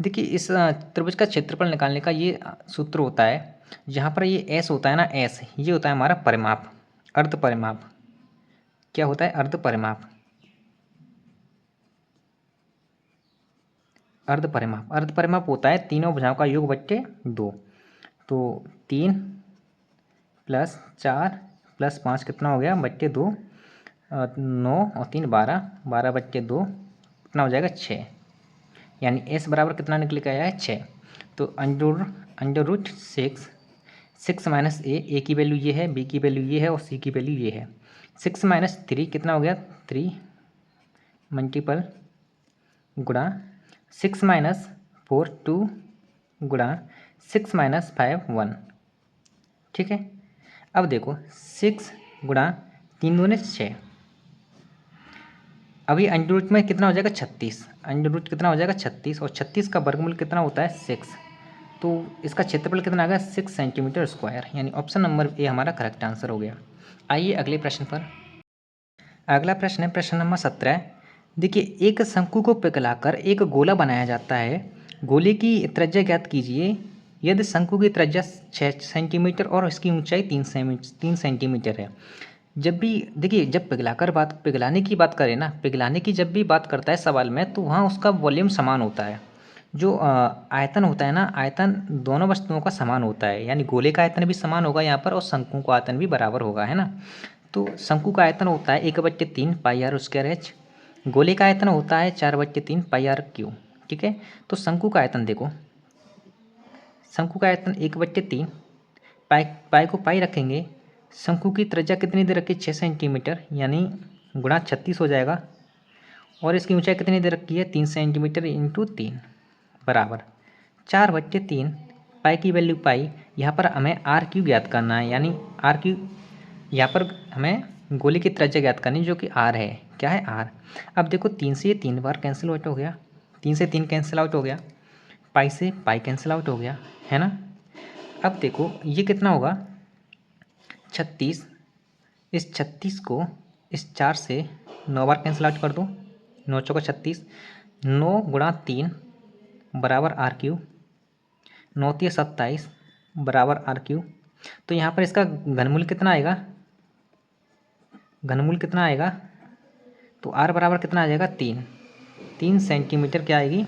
देखिए इस त्रिभुज का क्षेत्रफल निकालने का ये सूत्र होता है, जहाँ पर ये एस होता है ना, एस ये होता है हमारा परिमाप, अर्ध परिमाप। क्या होता है, अर्ध परिमाप, अर्ध परिमाप। अर्ध परिमाप होता है तीनों भुजाओं का योग बट्टे 2। तो 3 + 4 + 5 कितना हो गया, बट्टे 2, 9 और 3 12, 12/2 कितना हो जाएगा 6, यानी एस बराबर कितना निकल के आया है 6। तो √6, 6 - ए की वैल्यू ये है, बी की वैल्यू ये है और सी की वैल्यू ये है। 6 - 3 कितना हो गया, 3 मल्टीपल गुणा 6 - 4 2 गुणा 6 - 5 1। ठीक है, अब देखो 6 गुणा 3 दूने 6, अभी अंडर रूट में कितना हो जाएगा 36, अंडर रूट कितना हो जाएगा 36, और 36 का वर्गमूल कितना होता है 6। तो इसका क्षेत्रफल कितना आ गया 6 सेंटीमीटर स्क्वायर, यानी ऑप्शन नंबर ए हमारा करेक्ट आंसर हो गया। आइए अगले प्रश्न पर। अगला प्रश्न है प्रश्न नंबर 17। देखिए एक शंकु को पिघलाकर एक गोला बनाया जाता है, गोले की त्रिज्या ज्ञात कीजिए। यदि शंकु की त्रिज्या 6 सेंटीमीटर और इसकी ऊंचाई 3 सेंटीमीटर है। जब भी देखिए, जब पिघलाने की बात करें ना, पिघलाने की जब भी बात करता है सवाल में, तो वहाँ उसका वॉल्यूम समान होता है। जो आयतन होता है ना, आयतन दोनों वस्तुओं का समान होता है, यानी गोले का आयतन भी समान होगा यहाँ पर और शंकु का आयतन भी बराबर होगा, है ना। तो शंकु का आयतन होता है 1/3 πr²h, गोले का आयतन होता है 4/3 πr³। ठीक है, तो शंकु का आयतन देखो, शंकु का आयतन 1/3, पाई को पाई रखेंगे, शंकु की त्रिज्या कितनी दे रखी है 6 सेंटीमीटर, यानी गुणा 36 हो जाएगा, और इसकी ऊंचाई कितनी दे रखी है 3 सेंटीमीटर × 3 बराबर 4/3। पाई की वैल्यू पाई, यहाँ पर हमें r³ ज्ञात करना है, यानी r³ यहाँ पर हमें गोले की त्रिज्या ज्ञात करनी जो कि r है। क्या है, r। अब देखो 3 से ये 3 बार कैंसिल आउट हो गया, 3 से 3 कैंसिल आउट हो गया, पाई से पाई कैंसिल आउट हो गया, है ना। अब देखो ये कितना होगा 36 इस 36 को इस 4 से 9 बार कैंसिल आउट कर दो, 9 चौका 36, 9 गुणा 3 बराबर आर क्यू, 9 तिया 27 बराबर आर क्यू। तो यहाँ पर इसका घनमूल कितना आएगा, घनमूल कितना आएगा, तो आर बराबर कितना आ जाएगा 3 सेंटीमीटर क्या आएगी,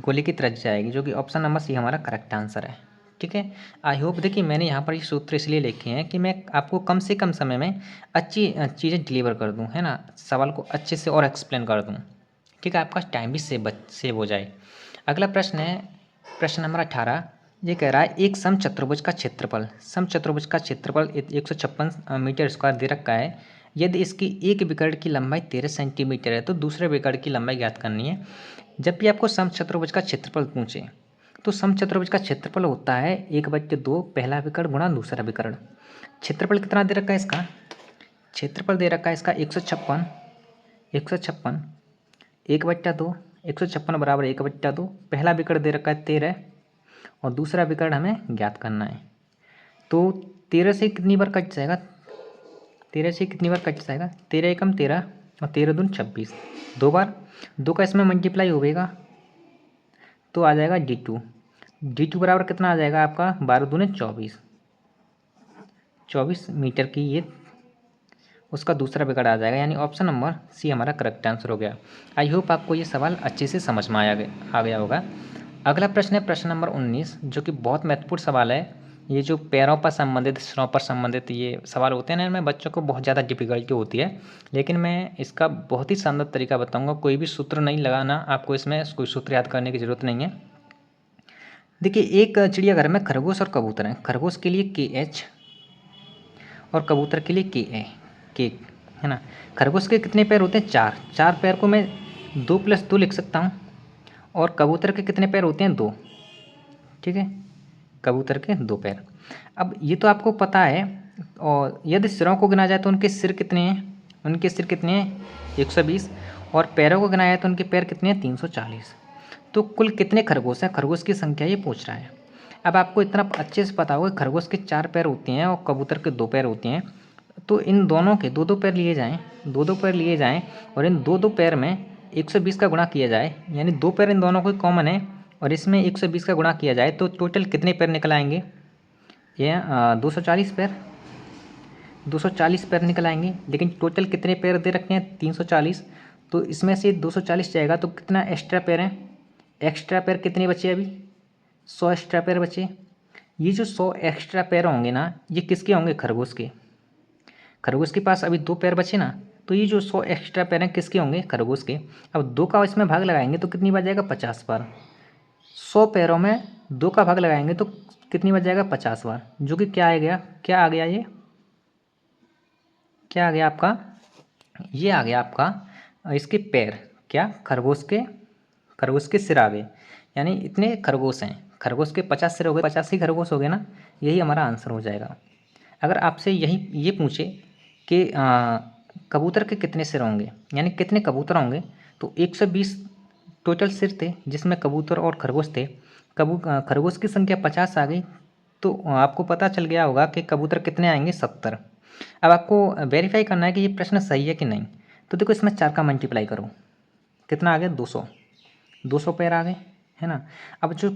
गोले की त्रिज्या आएगी, जो कि ऑप्शन नंबर सी हमारा करेक्ट आंसर है। ठीक है, आई होप देखिए मैंने यहाँ पर ये सूत्र इसलिए लिखे हैं कि मैं आपको कम से कम समय में अच्छी चीज़ें डिलीवर कर दूँ, है ना, सवाल को अच्छे से और एक्सप्लेन कर दूँ। ठीक है, आपका टाइम भी सेव हो जाए। अगला प्रश्न है प्रश्न नंबर 18। ये कह रहा है एक समचतुर्भुज का क्षेत्रफल, समचतुर्भुज का क्षेत्रफल 156 मीटर स्क्वायर दे रखा है। यदि इसकी एक विकर्ण की लंबाई 13 सेंटीमीटर है तो दूसरे विकर्ण की लंबाई ज्ञात करनी है। जब भी आपको समचतुर्भुज का क्षेत्रफल पूछे तो समचतुर्भुज का क्षेत्रफल होता है 1/2 पहला विकर्ण गुणा दूसरा विकर्ण। क्षेत्रफल कितना दे रखा है इसका, क्षेत्रफल दे रखा है इसका 156, 1/2, 156 बराबर 1/2, पहला विकर्ण दे रखा है 13 और दूसरा विकर्ण हमें ज्ञात करना है। तो 13 से कितनी बार कट जाएगा, 13 से कितनी बार कट जाएगा, 13 एकम 13 और 13 दूनी 26, 2 बार, 2 का इसमें मल्टीप्लाई होगा तो आ जाएगा D2 बराबर कितना आ जाएगा आपका 12 दूनी 24 मीटर की ये उसका दूसरा विकर्ण आ जाएगा, यानी ऑप्शन नंबर सी हमारा करेक्ट आंसर हो गया। आई होप आपको ये सवाल अच्छे से समझ में आ गया होगा। अगला प्रश्न है प्रश्न नंबर 19, जो कि बहुत महत्वपूर्ण सवाल है। ये जो पैरों पर संबंधित, सिरों पर संबंधित ये सवाल होते हैं ना, इनमें बच्चों को बहुत ज़्यादा डिफिकल्टी होती है, लेकिन मैं इसका बहुत ही शानदार तरीका बताऊँगा। कोई भी सूत्र नहीं लगाना आपको, इसमें कोई सूत्र याद करने की ज़रूरत नहीं है। देखिए एक चिड़ियाघर में खरगोश और कबूतर हैं। खरगोश के लिए KH और कबूतर के लिए के, है ना। खरगोश के कितने पैर होते हैं, 4 पैर को मैं 2 + 2 लिख सकता हूँ। और कबूतर के कितने पैर होते हैं, 2। ठीक है, कबूतर के 2 पैर। अब ये तो आपको पता है। और यदि सिरों को गिना जाए तो उनके सिर कितने हैं, उनके सिर कितने हैं 120, और पैरों को गिना जाए तो उनके पैर कितने हैं 340। तो कुल कितने खरगोश हैं, खरगोश की संख्या ये पूछ रहा है। अब आपको इतना अच्छे से पता होगा खरगोश के 4 पैर होते हैं और कबूतर के 2 पैर होते हैं। तो इन दोनों के 2-2 पैर लिए जाएँ, 2-2 पैर लिए जाएँ और इन 2-2 पैर में 120 का गुणा किया जाए, यानी 2 पैर इन दोनों को कॉमन है और इसमें 120 का गुणा किया जाए तो टोटल कितने पैर निकल आएंगे, ये 240 पैर, 240 पैर निकल आएंगे। लेकिन टोटल कितने पैर दे रखे हैं 340, तो इसमें से 240 जाएगा तो कितना एक्स्ट्रा पैर है, एक्स्ट्रा पैर कितने बचे अभी 100 एक्स्ट्रा पैर बचे। ये जो 100 एक्स्ट्रा पैर होंगे ना, ये किसके होंगे, खरगोश के। खरगोश के पास अभी 2 पैर बचे ना, तो ये जो 100 एक्स्ट्रा पैर हैं किसके होंगे, खरगोश के। अब 2 का इसमें भाग लगाएंगे तो कितनी बार जाएगा 50 बार। 100 पैरों में 2 का भाग लगाएंगे तो कितनी बार जाएगा 50 बार, जो कि क्या आ गया, क्या आ गया, ये क्या आ गया आपका, ये आ गया आपका इसके पैर, क्या खरगोश के सिर आ गए। यानी इतने खरगोश हैं, खरगोश के 50 सिर हो गए, 50 ही खरगोश हो गए ना, यही हमारा आंसर हो जाएगा। अगर आपसे ये पूछे कि कबूतर के कितने सिर होंगे, यानी कितने कबूतर होंगे, तो 120 टोटल सिर थे जिसमें कबूतर और खरगोश थे। खरगोश की संख्या 50 आ गई, तो आपको पता चल गया होगा कि कबूतर कितने आएंगे 70। अब आपको वेरीफाई करना है कि ये प्रश्न सही है कि नहीं। तो देखो इसमें 4 का मल्टीप्लाई करो, कितना आ गया 200 पैर आ गए, है ना। अब जो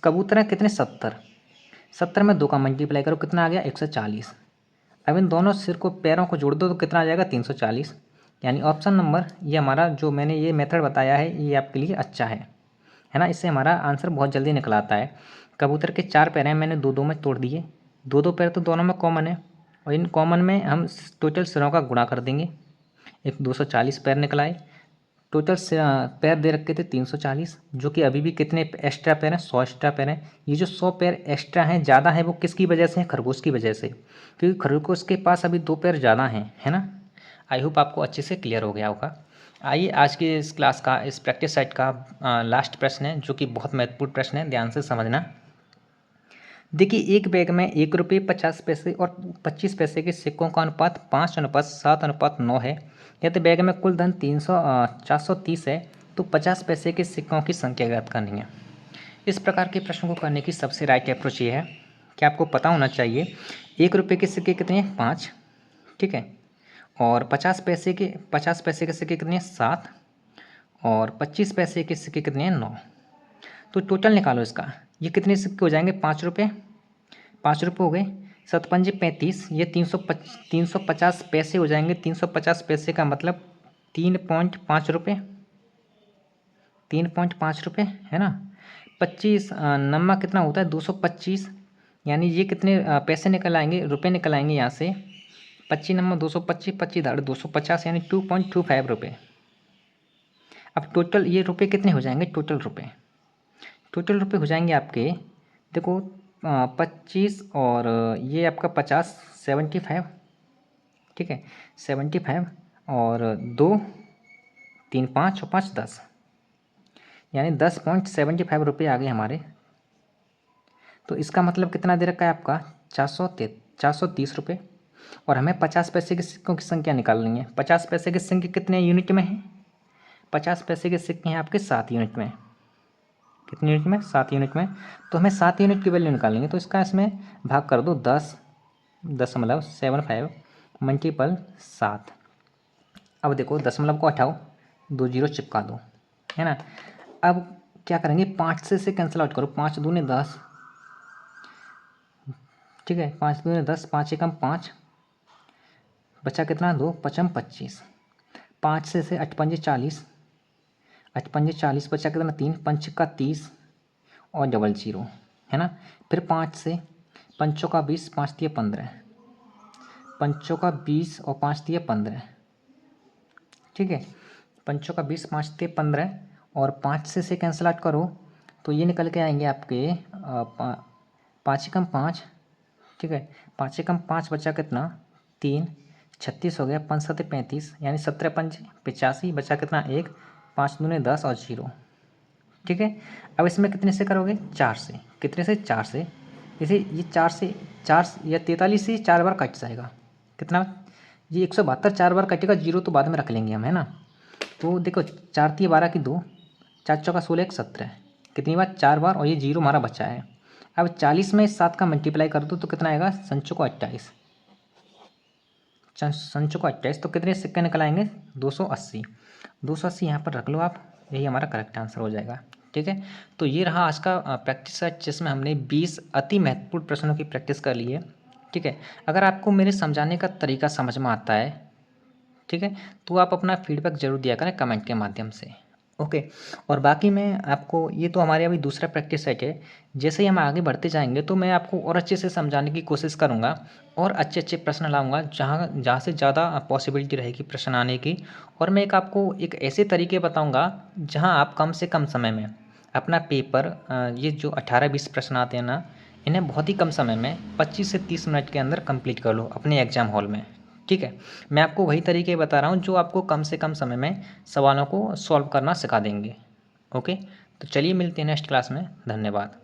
कबूतर हैं कितने 70 में 2 का मल्टीप्लाई करो, कितना आ गया 140। अब इन दोनों सिर को पैरों को जोड़ दो तो कितना आ जाएगा 340। यानी ऑप्शन नंबर ये हमारा जो मैंने ये मेथड बताया है ये आपके लिए अच्छा है ना। इससे हमारा आंसर बहुत जल्दी निकल आता है। कबूतर के 4 पैर हैं, मैंने 2-2 में तोड़ दिए, 2-2 पैर तो दोनों में कॉमन है और इन कॉमन में हम टोटल सिरों का गुणा कर देंगे, एक 240 पैर निकल आए। टोटल पैर दे रखे थे 340, जो कि अभी भी कितने एक्स्ट्रा पैर हैं 100 एक्स्ट्रा पैर हैं। ये जो 100 पैर एक्स्ट्रा हैं ज़्यादा है वो किसकी वजह से है, खरगोश की वजह से, क्योंकि खरगोश के पास अभी 2 पैर ज़्यादा हैं, है ना। आई होप आपको अच्छे से क्लियर हो गया होगा। आइए आज की इस क्लास का, इस प्रैक्टिस सेट का लास्ट प्रश्न है, जो कि बहुत महत्वपूर्ण प्रश्न है, ध्यान से समझना। देखिए एक बैग में 1 रुपये 50 पैसे और 25 पैसे के सिक्कों का अनुपात 5:7:9 है। यदि बैग में कुल धन 430 है तो 50 पैसे के सिक्कों की संख्या ज्ञात करनी है। इस प्रकार के प्रश्न को करने की सबसे राइट अप्रोच ये है कि आपको पता होना चाहिए 1 रुपये के सिक्के कितने हैं 5, ठीक है। और 50 पैसे के सिक्के कितने हैं? 7। और 25 पैसे के सिक्के कितने हैं? 9। तो टोटल निकालो इसका। ये कितने सिक्के हो जाएंगे? 5 रुपये। 5 रुपये हो गए। 7 पंजे 35, ये 350 पैसे हो जाएंगे। 350 पैसे का मतलब 3.5 रुपये। 3.5 रुपये है ना। 25 नम्मा कितना होता है? 225। यानी ये कितने पैसे निकल आएंगे? रुपये निकल आएंगे यहाँ से। 25 नम्मा 225, 25 दाड़ 250, यानी 2.25 रुपये। अब टोटल ये रुपये कितने हो जाएंगे? टोटल रुपये हो जाएंगे आपके, देखो 25 और ये आपका 50, 75। ठीक है, 75 और 2, 3, 5 और 5 10, यानी 10.75 रुपये आ गए हमारे। तो इसका मतलब कितना दे रखा है आपका? 430 रुपये। और हमें 50 पैसे के सिक्कों की संख्या निकालनी है। 50 पैसे के सिक्के कितने यूनिट में हैं? 50 पैसे के सिक्के हैं आपके 7 यूनिट में। कितने यूनिट में? 7 यूनिट में। तो हमें 7 यूनिट की वैल्यू निकालनी है। तो इसका इसमें भाग कर दो 10.75 मल्टीपल 7। अब देखो दशमलव को हटाओ, 2 जीरो चिपका दो, है ना। अब क्या करेंगे? 5 से कैंसिल आउट करो। 5 दूने 10, ठीक है, 5 दूने 10, 5 एकम 5, बचा कितना? 2, 5 25। 5 से 8 पंजे 40, 8 पंजे 40, बचा कितना? 3, 5 का 30 और डबल जीरो, है ना। फिर 5 से, 5 का 20, 5 दिए 15, 5 का 20 और 5 दिए 15, ठीक है। 5 का 20, 5 दिए 15 और 5 से कैंसिल आउट करो तो ये निकल के आएंगे आपके 5 एकम 5, ठीक है। 5 एकम 5 बचा कितना? 3, 36 हो गया। 5 7 35, यानी 17 पंजे 85, बचा कितना? 1, 5 दूने 10 और 0, ठीक है। अब इसमें कितने से करोगे? 4 से। कितने से? 4 से। जैसे ये 4 से 4 या 43 से 4 बार कट जाएगा। कितना? ये 172 4 बार कटेगा। 0 तो बाद में रख लेंगे हम, है ना। तो देखो 4 3 12 की 2, 4 चौका 16 1 17, कितनी बार? 4 बार। और ये 0 हमारा बचा है। अब 40 में 7 का मल्टीप्लाई कर दो तो कितना आएगा? संचो को 28, संचो को 28। तो कितने सिक्के निकल आएंगे? 280। 280 यहाँ पर रख लो आप, यही हमारा करेक्ट आंसर हो जाएगा, ठीक है। तो ये रहा आज का प्रैक्टिस सेट, जिसमें हमने 20 अति महत्वपूर्ण प्रश्नों की प्रैक्टिस कर ली है, ठीक है। अगर आपको मेरे समझाने का तरीका समझ में आता है, ठीक है, तो आप अपना फीडबैक जरूर दिया करें कमेंट के माध्यम से, ओके। और बाकी मैं आपको, ये तो हमारे अभी दूसरा प्रैक्टिस सेट है, जैसे ही हम आगे बढ़ते जाएंगे तो मैं आपको और अच्छे से समझाने की कोशिश करूँगा और अच्छे अच्छे प्रश्न लाऊंगा जहाँ जहाँ से ज़्यादा पॉसिबिलिटी रहेगी प्रश्न आने की। और मैं आपको एक ऐसे तरीके बताऊँगा जहाँ आप कम से कम समय में अपना पेपर, ये जो 18-20 प्रश्न आते हैं ना, इन्हें बहुत ही कम समय में 25 से 30 मिनट के अंदर कंप्लीट कर लो अपने एग्ज़ाम हॉल में, ठीक है। मैं आपको वही तरीके बता रहा हूँ जो आपको कम से कम समय में सवालों को सॉल्व करना सिखा देंगे, ओके। तो चलिए मिलते हैं नेक्स्ट क्लास में। धन्यवाद।